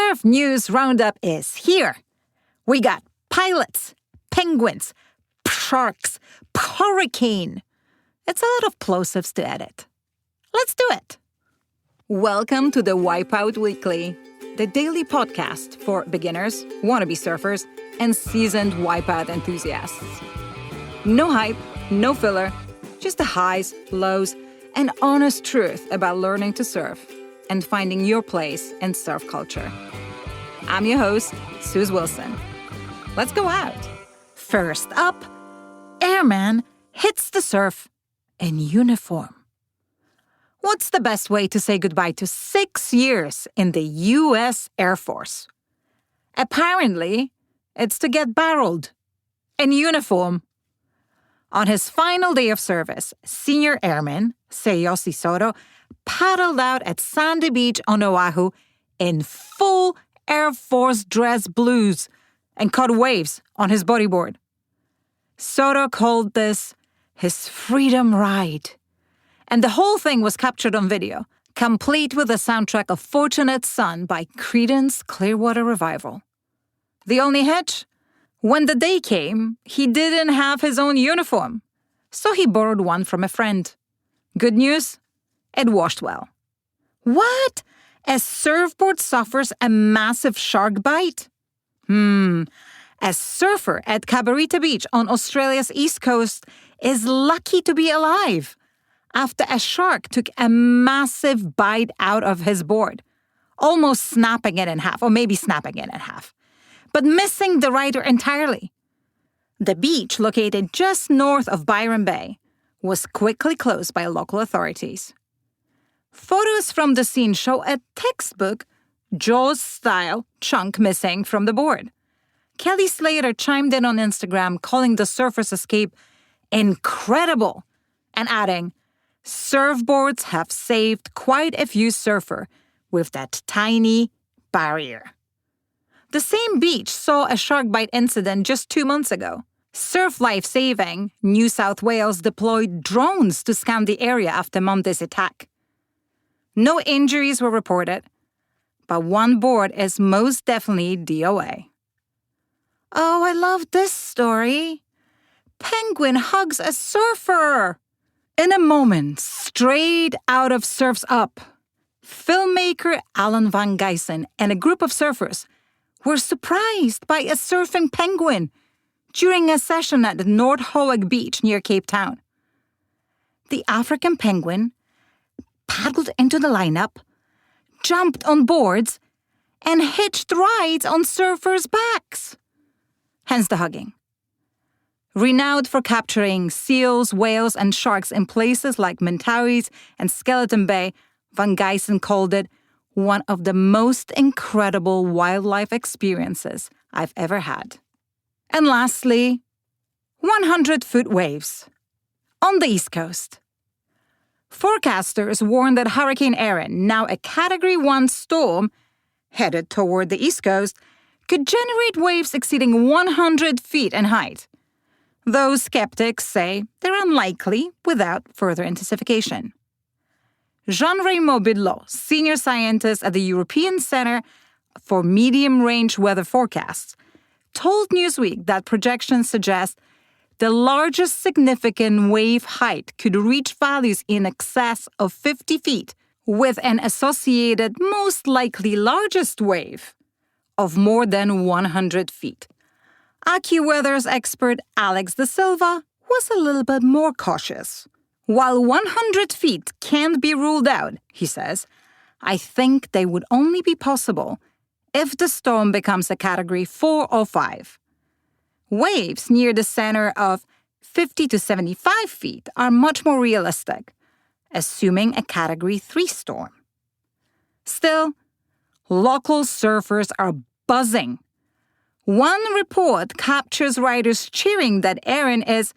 Surf News Roundup is here. We got pilots, penguins, sharks, hurricane. It's a lot of plosives to edit. Let's do it. Welcome to the Wipeout Weekly, the daily podcast for beginners, wannabe surfers, and seasoned wipeout enthusiasts. No hype, no filler, just the highs, lows, and honest truth about learning to surf and finding your place in surf culture. I'm your host, Suze Wilson. Let's go out. First up, Airman hits the surf in uniform. What's the best way to say goodbye to 6 years in the U.S. Air Force? Apparently, it's to get barreled in uniform. On his final day of service, Senior Airman Seyosi Soto paddled out at Sandy Beach on Oahu in full Air Force dress blues and caught waves on his bodyboard. Soto called this his freedom ride. And the whole thing was captured on video, complete with a soundtrack of Fortunate Son by Creedence Clearwater Revival. The only hitch? When the day came, he didn't have his own uniform, so he borrowed one from a friend. Good news? It washed well. What? A surfboard suffers a massive shark bite? A surfer at Cabarita Beach on Australia's east coast is lucky to be alive after a shark took a massive bite out of his board, almost snapping it in half, or maybe snapping it in half, but missing the rider entirely. The beach, located just north of Byron Bay, was quickly closed by local authorities. Photos from the scene show a textbook, Jaws-style chunk missing from the board. Kelly Slater chimed in on Instagram, calling the surfer's escape incredible and adding, "Surfboards have saved quite a few surfers with that tiny barrier." The same beach saw a shark bite incident just 2 months ago. Surf Life Saving New South Wales deployed drones to scan the area after Monday's attack. No injuries were reported, but one board is most definitely DOA. Oh, I love this story. Penguin hugs a surfer. In a moment, straight out of Surf's Up, filmmaker Alan Van Geysen and a group of surfers were surprised by a surfing penguin during a session at North Howick Beach near Cape Town. The African penguin paddled into the lineup, jumped on boards, and hitched rides on surfers' backs. Hence the hugging. Renowned for capturing seals, whales, and sharks in places like Mentawais and Skeleton Bay, Van Geysen called it one of the most incredible wildlife experiences I've ever had. And lastly, 100-foot waves on the East Coast. Forecasters warned that Hurricane Erin, now a Category 1 storm headed toward the East Coast, could generate waves exceeding 100 feet in height. Those skeptics say they're unlikely without further intensification. Jean-Raymond Bidlot, senior scientist at the European Center for Medium-Range Weather Forecasts, told Newsweek that projections suggest the largest significant wave height could reach values in excess of 50 feet, with an associated most likely largest wave of more than 100 feet. AccuWeather's expert Alex De Silva was a little bit more cautious. While 100 feet can't be ruled out, he says, I think they would only be possible if the storm becomes a Category 4 or 5. Waves near the center of 50 to 75 feet are much more realistic, assuming a Category 3 storm. Still, local surfers are buzzing. One report captures riders cheering that Erin is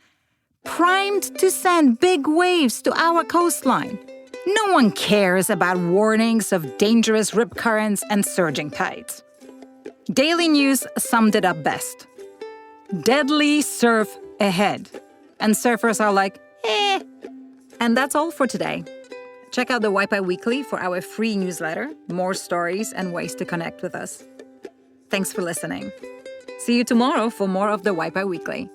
primed to send big waves to our coastline. No one cares about warnings of dangerous rip currents and surging tides. Daily News summed it up best. Deadly surf ahead. And surfers are like, eh. And that's all for today. Check out the Wipi Weekly for our free newsletter, more stories, and ways to connect with us. Thanks for listening. See you tomorrow for more of the Wipi Weekly.